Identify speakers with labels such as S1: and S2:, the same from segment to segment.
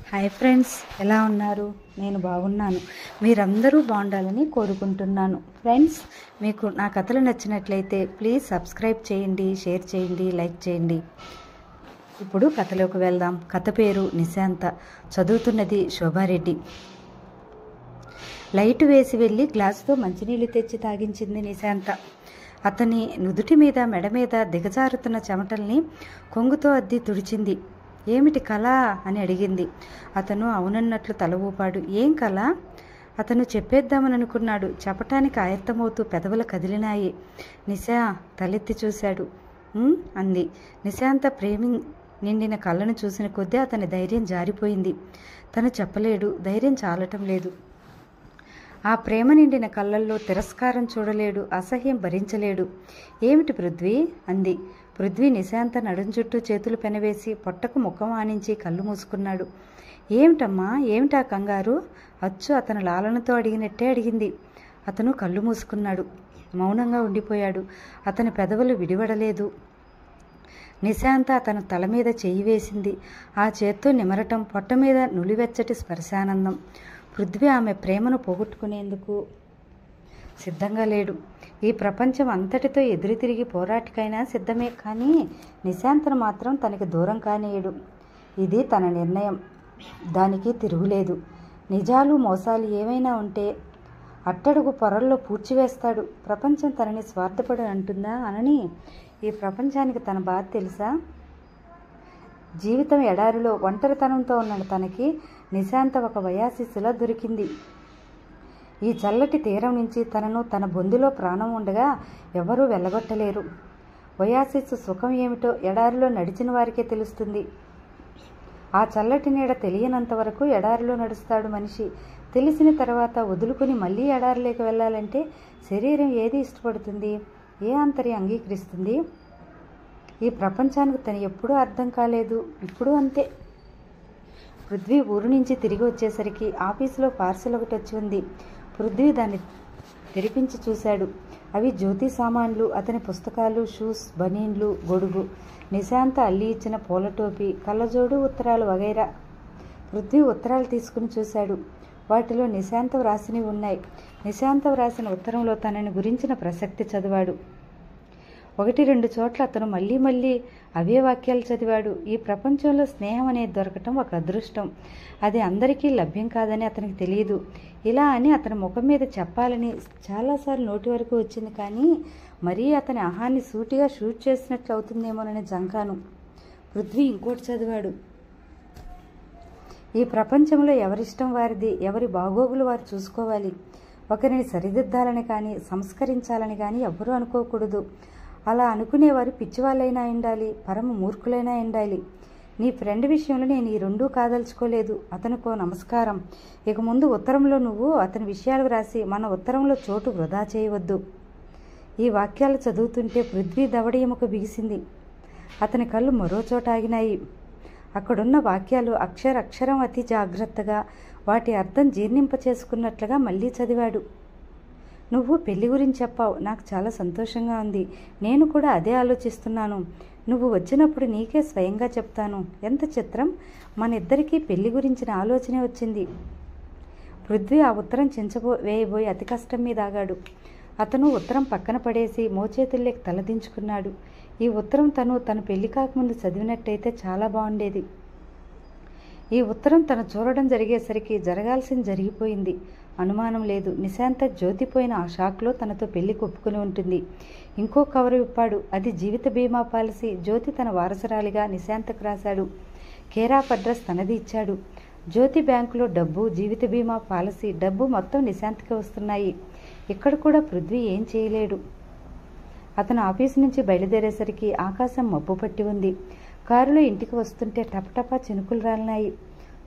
S1: Hi friends, ఎలా ఉన్నారు? నేను బాగున్నాను. మీరందరూ బాగుండాలని కోరుకుంటున్నాను. ఫ్రెండ్స్, మీకు నా కథలు నచ్చినట్లయితే ప్లీజ్ సబ్స్క్రైబ్ చేయండి, షేర్ చేయండి, లైక్ చేయండి. ఇప్పుడు కథలోకి వెళ్దాం. కథ పేరు నిశాంత. చదువుతున్నది శోభారెడ్డి. లైట్ వేసి వెళ్ళి గ్లాసుతో మంచినీళ్ళు తెచ్చి తాగించింది నిశాంత. అతని నుదుటి మీద, మెడ మీద దిగజారుతున్న చెమటల్ని కొంగుతో అద్ది తుడిచింది. ఏమిటి కళ అని అడిగింది. అతను అవునన్నట్లు తల ఊపాడు. ఏం కళ? అతను చెప్పేద్దామని అనుకున్నాడు. చెప్పటానికి ఆయత్తమవుతూ పెదవులు కదిలినాయి. నిశా తలెత్తి చూశాడు. అంది. నిశాంత ప్రేమి నిండిన కళ్ళను చూసిన కొద్దీ అతని ధైర్యం జారిపోయింది. తను చెప్పలేడు, ధైర్యం చాలటం లేదు. ఆ ప్రేమ నిండిన కళ్ళల్లో తిరస్కారం చూడలేడు, అసహ్యం భరించలేడు. ఏమిటి పృథ్వీ? అంది. పృథ్వీ నిశాంత నడుం చుట్టూ చేతులు పెనవేసి పొట్టకు ముఖం ఆనించి కళ్ళు మూసుకున్నాడు. ఏమిటమ్మా, ఏమిటా కంగారు? అచ్చు అతను లాలనతో అడిగినట్టే అడిగింది. అతను కళ్ళు మూసుకున్నాడు. మౌనంగా ఉండిపోయాడు. అతని పెదవులు విడివడలేదు. నిశాంత అతని తల మీద చెయ్యి వేసింది. ఆ చేత్తో నిమరటం, పొట్ట మీద నులివెచ్చటి స్పర్శానందం. పృథ్వీ ఆమె ప్రేమను పోగొట్టుకునేందుకు సిద్ధంగా లేడు. ఈ ప్రపంచం అంతటితో ఎదురు తిరిగి పోరాటికైనా సిద్ధమే, కానీ నిశాంతను మాత్రం తనకి దూరం కానీయడు. ఇది తన నిర్ణయం. దానికి తిరుగులేదు. నిజాలు మోసాలు ఏమైనా ఉంటే అట్టడుగు పొరల్లో పూడ్చివేస్తాడు. ప్రపంచం తనని స్వార్థపడి అంటుందా? అనని. ఈ ప్రపంచానికి తన బాధ తెలుసా? జీవితం ఎడారిలో ఒంటరితనంతో ఉన్న తనకి నిశాంత ఒక వయాసిస్సులా దొరికింది. ఈ చల్లటి తీరం నుంచి తనను తన బొందులో ప్రాణం ఉండగా ఎవరూ వెళ్ళగొట్టలేరు. వయాసిస్సు సుఖం ఏమిటో ఎడారిలో నడిచిన వారికే తెలుస్తుంది. ఆ చల్లటి నీడ తెలియనంత వరకు ఎడారిలో నడుస్తాడు మనిషి. తెలిసిన తర్వాత వదులుకుని మళ్ళీ ఎడారిలోకి వెళ్ళాలంటే శరీరం ఏది ఇష్టపడుతుంది? ఏ ఆంతర్యం అంగీకరిస్తుంది? ఈ ప్రపంచానికి తను ఎప్పుడూ అర్థం కాలేదు. ఇప్పుడు అంతే. పృథ్వీ ఊరు నుంచి తిరిగి వచ్చేసరికి ఆఫీసులో పార్సల్ ఒకటి వచ్చి ఉంది. పృథ్వీ దాన్ని తెరిపించి చూశాడు. అవి జ్యోతి సామాన్లు, అతని పుస్తకాలు, షూస్, బనీన్లు, గొడుగు, నిశాంత అల్లి ఇచ్చిన పూల టోపీ, కళ్ళజోడు, ఉత్తరాలు వగైరా. పృథ్వీ ఉత్తరాలు తీసుకుని చూశాడు. వాటిలో నిశాంత వ్రాసినవి ఉన్నాయి. నిశాంత వ్రాసిన ఉత్తరంలో తనని గురించిన ప్రసక్తి చదివాడు. 1-2 చోట్ల అతను మళ్ళీ అవే వాక్యాలు చదివాడు. ఈ ప్రపంచంలో స్నేహం అనేది దొరకటం ఒక అదృష్టం. అది అందరికీ లభ్యం కాదని అతనికి తెలియదు. ఇలా అని అతని ముఖం మీద చెప్పాలని చాలాసార్లు నోటి వరకు వచ్చింది, కానీ మరీ అతని అహాన్ని సూటిగా షూట్ చేసినట్లు అవుతుందేమోనని జంకాను. పృథ్వీ ఇంకోటి చదివాడు. ఈ ప్రపంచంలో ఎవరిష్టం వారిది, ఎవరి బాగోగులు వారు చూసుకోవాలి. ఒకరిని సరిదిద్దాలని కానీ సంస్కరించాలని కానీ ఎవ్వరూ అనుకోకూడదు. అలా అనుకునేవారు పిచ్చివాళ్ళైనా ఉండాలి, పరమ మూర్ఖులైనా ఉండాలి. నీ ఫ్రెండ్ విషయంలో నేను ఈ రెండూ కాదలుచుకోలేదు. అతనికో నమస్కారం. ఇక ముందు ఉత్తరంలో నువ్వు అతని విషయాలు వ్రాసి మన ఉత్తరంలో చోటు వృధా చేయవద్దు. ఈ వాక్యాలు చదువుతుంటే పృథ్వీ దవడ ఎముక బిగిసింది. అతని కళ్ళు మరో చోట ఆగినాయి. అక్కడున్న వాక్యాలు అక్షరం అతి జాగ్రత్తగా, వాటి అర్థం జీర్ణింప చేసుకున్నట్లుగా మళ్ళీ చదివాడు. నువ్వు పెళ్లి గురించి చెప్పావు. నాకు చాలా సంతోషంగా ఉంది. నేను కూడా అదే ఆలోచిస్తున్నాను. నువ్వు వచ్చినప్పుడు నీకే స్వయంగా చెప్తాను. ఎంత చిత్రం, మన ఇద్దరికీ పెళ్లి గురించిన ఆలోచనే వచ్చింది. పృథ్వీ ఆ ఉత్తరం వేయబోయి అతి కష్టం మీద ఆగాడు. అతను ఉత్తరం పక్కన పడేసి మోచేతుల్లోకి తలదించుకున్నాడు. ఈ ఉత్తరం తను పెళ్లి కాకముందు చదివినట్టయితే చాలా బాగుండేది. ఈ ఉత్తరం తను చూడడం జరిగేసరికి జరగాల్సింది జరిగిపోయింది. అనుమానం లేదు. నిశాంత జ్యోతిపోయిన ఆ షాక్లో తనతో పెళ్లి కొప్పుకుని ఉంటుంది. ఇంకో కవరు విప్పాడు. అది జీవిత బీమా పాలసీ. జ్యోతి తన వారసురాలిగా నిశాంతకు రాశాడు. కేరాఫ్ అడ్రస్ తనది ఇచ్చాడు. జ్యోతి బ్యాంకులో డబ్బు, జీవిత బీమా పాలసీ డబ్బు మొత్తం నిశాంతకే వస్తున్నాయి. ఇక్కడ కూడా పృథ్వీ ఏం చేయలేడు. అతను ఆఫీసు నుంచి బయలుదేరేసరికి ఆకాశం మబ్బు పట్టి ఉంది. కారులో ఇంటికి వస్తుంటే టపటపా చినుకులు రాలినాయి.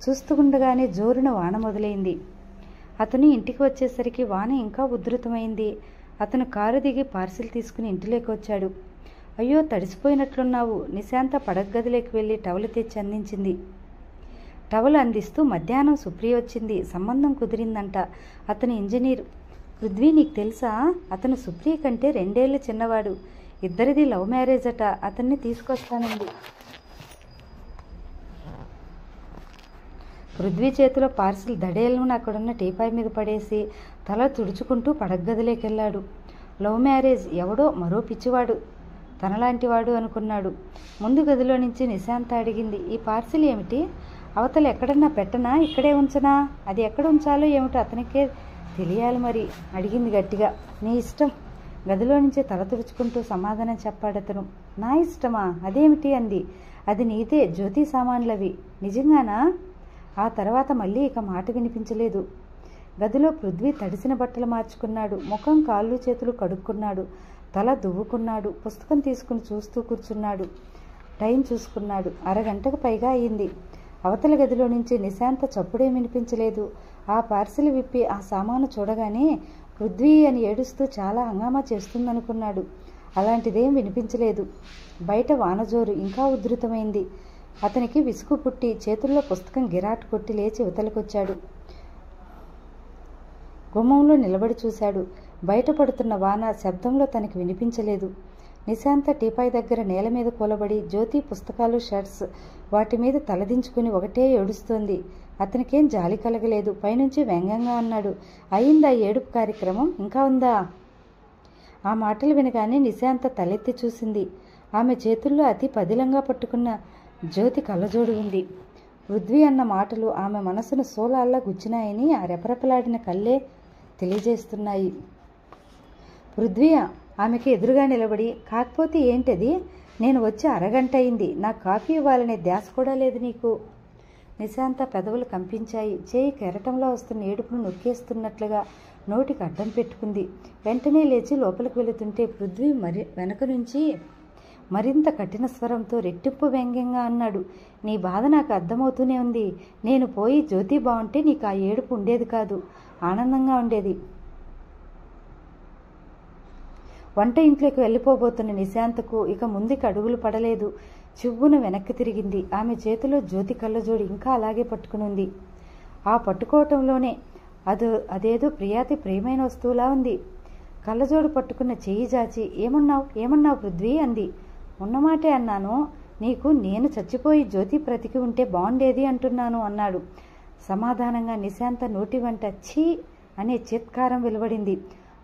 S1: చూస్తుండగానే జోరున వాన మొదలైంది. అతను ఇంటికి వచ్చేసరికి వాన ఇంకా ఉధృతమైంది. అతను కారు దిగి పార్సిల్ తీసుకుని ఇంటిలోకి వచ్చాడు. అయ్యో, తడిసిపోయినట్లున్నావు. నిశాంత పడగదిలోకి వెళ్ళి టవల్ తెచ్చి అందించింది. టవల్ అందిస్తూ మధ్యాహ్నం సుప్రియ వచ్చింది. సంబంధం కుదిరిందంట. అతను ఇంజనీర్. పృథ్వీ, నీకు తెలుసా, అతను సుప్రియ కంటే 2 ఏళ్లు చిన్నవాడు. ఇద్దరిది లవ్ మ్యారేజ్ అట. అతన్ని తీసుకొస్తానంది. పృథ్వీ చేతిలో పార్సిల్ దడేలను అక్కడున్న టీపాయ్ మీద పడేసి తల తుడుచుకుంటూ పడగదిలోకెళ్ళాడు. లవ్ మ్యారేజ్, ఎవడో మరో పిచ్చివాడు తనలాంటివాడు అనుకున్నాడు. ముందు గదిలో నుంచి నిశాంత అడిగింది, ఈ పార్సిల్ ఏమిటి? అవతల ఎక్కడన్నా పెట్టనా, ఇక్కడే ఉంచనా? అది ఎక్కడ ఉంచాలో ఏమిటో అతనికే తెలియాలి మరి, అడిగింది గట్టిగా. నీ ఇష్టం, గదిలో నుంచి తల తుడుచుకుంటూ సమాధానం చెప్పాడతను. నా ఇష్టమా? అదేమిటి అంది. అది నీదే, జ్యోతి సామాన్లవి. నిజంగానా? ఆ తర్వాత మళ్ళీ ఇక మాట వినిపించలేదు. గదిలో పృథ్వీ తడిసిన బట్టలు మార్చుకున్నాడు. ముఖం, కాళ్ళు, చేతులు కడుక్కున్నాడు. తల దువ్వుకున్నాడు. పుస్తకం తీసుకుని చూస్తూ కూర్చున్నాడు. టైం చూసుకున్నాడు. అరగంటకు పైగా అయింది. అవతల గదిలో నుంచి నిశాంత చప్పుడేం వినిపించలేదు. ఆ పార్సిల్ విప్పి ఆ సామాను చూడగానే పృథ్వీ అని ఏడుస్తూ చాలా హంగామా చేస్తుందనుకున్నాడు. అలాంటిదేం వినిపించలేదు. బయట వానజోరు ఇంకా ఉధృతమైంది. అతనికి విసుగు పుట్టి చేతుల్లో పుస్తకం గిరాటు కొట్టి లేచి ఇవతలకొచ్చాడు. గుమ్మంలో నిలబడి చూశాడు. బయట పడుతున్న వాన శబ్దంలో తనకి వినిపించలేదు. నిశాంత టీపాయ్ దగ్గర నేల మీద కూలబడి జ్యోతి పుస్తకాలు, షర్ట్స్ వాటి మీద తలదించుకుని ఒకటే ఏడుస్తోంది. అతనికేం జాలి కలగలేదు. పైనుంచి వ్యంగ్యంగా అన్నాడు, అయిందా ఏడుపు కార్యక్రమం? ఇంకా ఉందా? ఆ మాటలు వినగానే నిశాంత తలెత్తి చూసింది. ఆమె చేతుల్లో అతి పదిలంగా పట్టుకున్న జ్యోతి కళ్ళజోడు ఉంది. పృథ్వీ అన్న మాటలు ఆమె మనసును సోలాల్లా గుచ్చినాయని ఆ రెపరెపలాడిన కళ్ళే తెలియజేస్తున్నాయి. పృథ్వీ ఆమెకి ఎదురుగా నిలబడి, కాకపోతే ఏంటది? నేను వచ్చి అరగంట అయింది. నాకు కాఫీ ఇవ్వాలనే ధ్యాస కూడా లేదు నీకు. నిశాంత పెదవులు కంపించాయి. చేయి కెరటంలో వస్తున్న ఏడుపును నొక్కేస్తున్నట్లుగా నోటికి అడ్డం పెట్టుకుంది. వెంటనే లేచి లోపలికి వెళుతుంటే పృథ్వీ వెనక నుంచి మరింత కఠిన స్వరంతో రెట్టింపు వ్యంగ్యంగా అన్నాడు, నీ బాధ నాకు అర్థమవుతూనే ఉంది. నేను పోయి జ్యోతి బాగుంటే నీకు ఆ ఏడుపు ఉండేది కాదు, ఆనందంగా ఉండేది. వంట ఇంట్లోకి వెళ్ళిపోబోతున్న నిశాంతకు ఇక ముందుకు అడుగులు పడలేదు. చివ్వున వెనక్కి తిరిగింది. ఆమె చేతిలో జ్యోతి కళ్ళజోడి ఇంకా అలాగే పట్టుకుని ఉంది. ఆ పట్టుకోవటంలోనే అదేదో ప్రియాతి ప్రియమైన వస్తువులా ఉంది. కళ్ళజోడు పట్టుకున్న చెయ్యి జాచి, ఏమన్నావు పృథ్వీ అంది. ఉన్నమాటే అన్నాను. నీకు నేను చచ్చిపోయి జ్యోతి బ్రతికి ఉంటే బాగుండేది అంటున్నాను అన్నాడు. సమాధానంగా నిశాంత నోటి వెంట ఛీ అనే చిత్కారం వెలువడింది.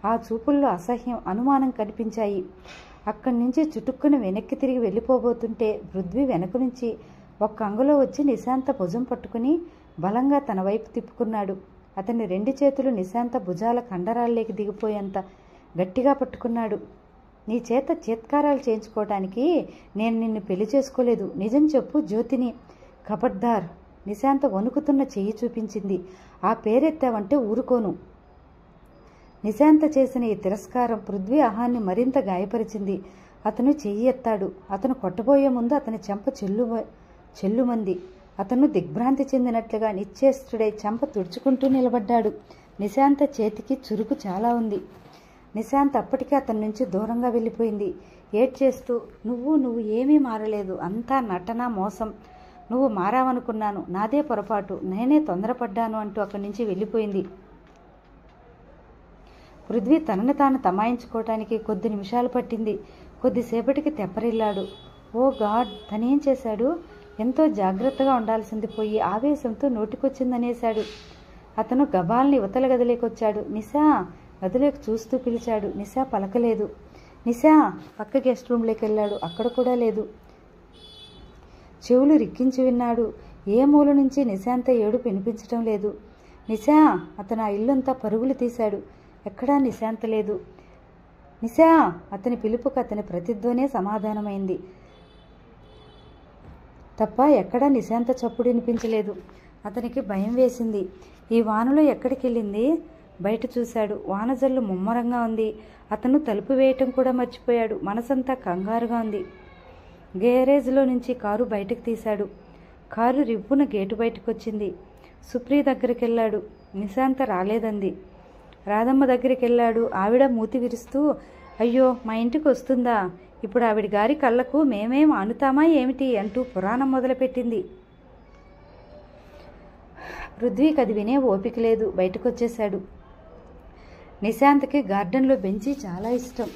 S1: ఆ చూపుల్లో అసహ్యం, అనుమానం కనిపించాయి. అక్కడి నుంచి చుట్టుక్కుని వెనక్కి తిరిగి వెళ్ళిపోబోతుంటే పృథ్వీ వెనక నుంచి ఒక్క అంగులో వచ్చి నిశాంత భుజం పట్టుకుని బలంగా తన వైపు తిప్పుకున్నాడు. అతని రెండు చేతులు నిశాంత భుజాల కండరాల్లోకి దిగిపోయేంత గట్టిగా పట్టుకున్నాడు. నీ చేత చిత్కారాలు చేయించుకోవటానికి నేను నిన్ను పెళ్లి చేసుకోలేదు. నిజం చెప్పు జ్యోతిని. ఖబర్దార్. నిశాంత వణుకుతున్న చెయ్యి చూపించింది. ఆ పేరెత్తావంటే ఊరుకోను. నిశాంత చేసిన ఈ తిరస్కారం పృథ్వీ అహాన్ని మరింత గాయపరిచింది. అతను చెయ్యి ఎత్తాడు. అతను కొట్టబోయే ముందు అతని చెంప చెల్లుమంది. అతను దిగ్భ్రాంతి చెందినట్లుగా నిశ్చేష్టుడై చెంప తుడుచుకుంటూ నిలబడ్డాడు. నిశాంత చేతికి చురుకు చాలా ఉంది. నిశాంత్ అప్పటికే అతని నుంచి దూరంగా వెళ్ళిపోయింది. ఏడ్చేస్తూ, నువ్వు ఏమీ మారలేదు, అంతా నటన, మోసం. నువ్వు మారావనుకున్నాను, నాదే పొరపాటు, నేనే తొందరపడ్డాను అంటూ అక్కడి నుంచి వెళ్ళిపోయింది. పృథ్వీ తనని తాను తమాయించుకోవటానికి కొద్ది నిమిషాలు పట్టింది. కొద్దిసేపటికి తెప్పరిల్లాడు. ఓ గాడ్, తనేం చేశాడు? ఎంతో జాగ్రత్తగా ఉండాల్సింది పోయి ఆవేశంతో నోటికొచ్చిందనేశాడు. అతను గబాల్ని ఇవతల గదిలోకొచ్చాడు. నిశా గదిలోకి చూస్తూ పిలిచాడు. నిశా పలకలేదు. నిశా పక్క గెస్ట్ రూమ్లోకి వెళ్ళాడు. అక్కడ కూడా లేదు. చెవులు రిక్కించి విన్నాడు. ఏ మూల నుంచి నిశాంత ఏడుపు వినిపించటం లేదు. నిశా! అతను ఆ ఇల్లంతా పరుగులు తీశాడు. ఎక్కడా నిశాంత లేదు. నిశా! అతని పిలుపుకు అతని ప్రతిధ్వనే సమాధానమైంది తప్ప ఎక్కడా నిశాంత చప్పుడు వినిపించలేదు. అతనికి భయం వేసింది. ఈ వానలో ఎక్కడికి వెళ్ళింది? బయట చూశాడు. వానజల్లు ముమ్మరంగా ఉంది. అతను తలుపు వేయటం కూడా మర్చిపోయాడు. మనసంతా కంగారుగా ఉంది. గ్యారేజ్లో నుంచి కారు బయటకు తీశాడు. కారు రివ్వున గేటు బయటకు వచ్చింది. సుప్రియ దగ్గరికి వెళ్ళాడు. నిశాంత రాలేదంది. రాధమ్మ దగ్గరికి వెళ్ళాడు. ఆవిడ మూతి విరుస్తూ, అయ్యో మా ఇంటికి వస్తుందా? ఇప్పుడు ఆవిడ గారి కళ్ళకు మేమేం ఆనుతామా ఏమిటి అంటూ పురాణం మొదలుపెట్టింది. పృథ్వీకి అది వినే ఓపిక లేదు. బయటకు వచ్చేశాడు. నిశాంత్కి గార్డెన్లో బెంచి చాలా ఇష్టం.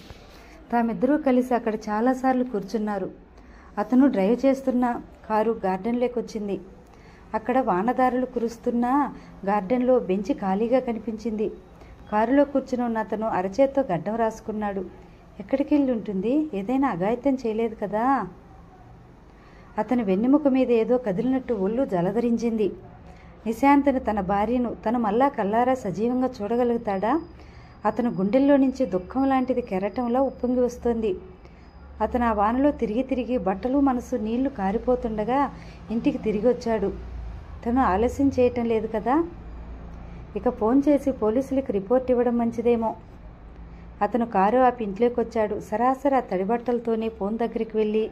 S1: తామిద్దరూ కలిసి అక్కడ చాలాసార్లు కూర్చున్నారు. అతను డ్రైవ్ చేస్తున్న కారు గార్డెన్లోకి వచ్చింది. అక్కడ వానదారులు కురుస్తున్న గార్డెన్లో బెంచి ఖాళీగా కనిపించింది. కారులో కూర్చుని ఉన్న అతను అరచేత్తో గడ్డం రాసుకున్నాడు. ఎక్కడికి వెళ్ళి ఉంటుంది? ఏదైనా అఘాయిత్యం చేయలేదు కదా? అతని వెన్నెముక మీద ఏదో కదిలినట్టు ఒళ్ళు జలధరించింది. నిశాంతను, తన భార్యను తను మళ్ళా కల్లారా సజీవంగా చూడగలుగుతాడా? అతను గుండెల్లో నుంచి దుఃఖం లాంటిది కెరటంలా ఉప్పొంగి వస్తోంది. అతను ఆ వానలో తిరిగి తిరిగి బట్టలు మనసు నీళ్లు కారిపోతుండగా ఇంటికి తిరిగి వచ్చాడు. తను ఆలస్యం చేయటం లేదు కదా? ఇక ఫోన్ చేసి పోలీసులకు రిపోర్ట్ ఇవ్వడం మంచిదేమో. అతను కారు ఆపి ఇంట్లోకి వచ్చాడు. సరాసరి తడిబట్టలతోనే ఫోన్ దగ్గరికి వెళ్ళి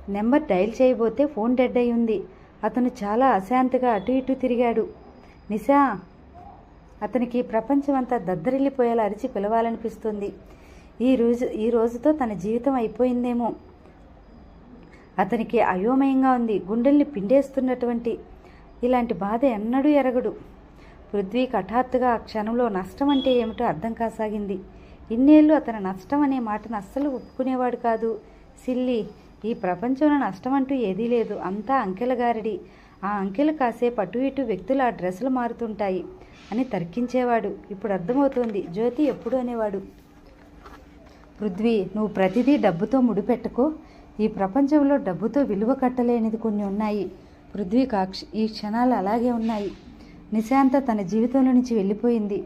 S1: నెంబర్ డైల్ చేయబోతే ఫోన్ డెడ్ అయి ఉంది. అతను చాలా అశాంతిగా అటు ఇటు తిరిగాడు. నిశా! అతనికి ప్రపంచం అంతా దద్దరిల్లిపోయేలా అరిచి పిలవాలనిపిస్తుంది. ఈ రోజుతో తన జీవితం అయిపోయిందేమో. అతనికి అయోమయంగా ఉంది. గుండెల్ని పిండేస్తున్నటువంటి ఇలాంటి బాధ ఎన్నడూ ఎరగడు. పృథ్వీకి హఠాత్తుగా ఆ క్షణంలో నష్టం అంటే ఏమిటో అర్థం కాసాగింది. ఇన్నేళ్ళు అతను నష్టం అనే మాటను అస్సలు ఒప్పుకునేవాడు కాదు. సిల్లి, ఈ ప్రపంచంలో నష్టం అంటూ ఏదీ లేదు. అంతా అంకెల గారడి. ఆ అంకెలు కాసేపు అటు ఇటు వ్యక్తులు ఆ డ్రెస్సులు మారుతుంటాయి అని తర్కించేవాడు. ఇప్పుడు అర్థమవుతోంది. జ్యోతి ఎప్పుడు అనేవాడు, పృథ్వీ, నువ్వు ప్రతిదీ డబ్బుతో ముడిపెట్టుకో. ఈ ప్రపంచంలో డబ్బుతో విలువ కట్టలేనిది కొన్ని ఉన్నాయి. పృథ్వీకి ఈ క్షణాలు అలాగే ఉన్నాయి. నిశాంత తన జీవితంలో నుంచి వెళ్ళిపోయింది.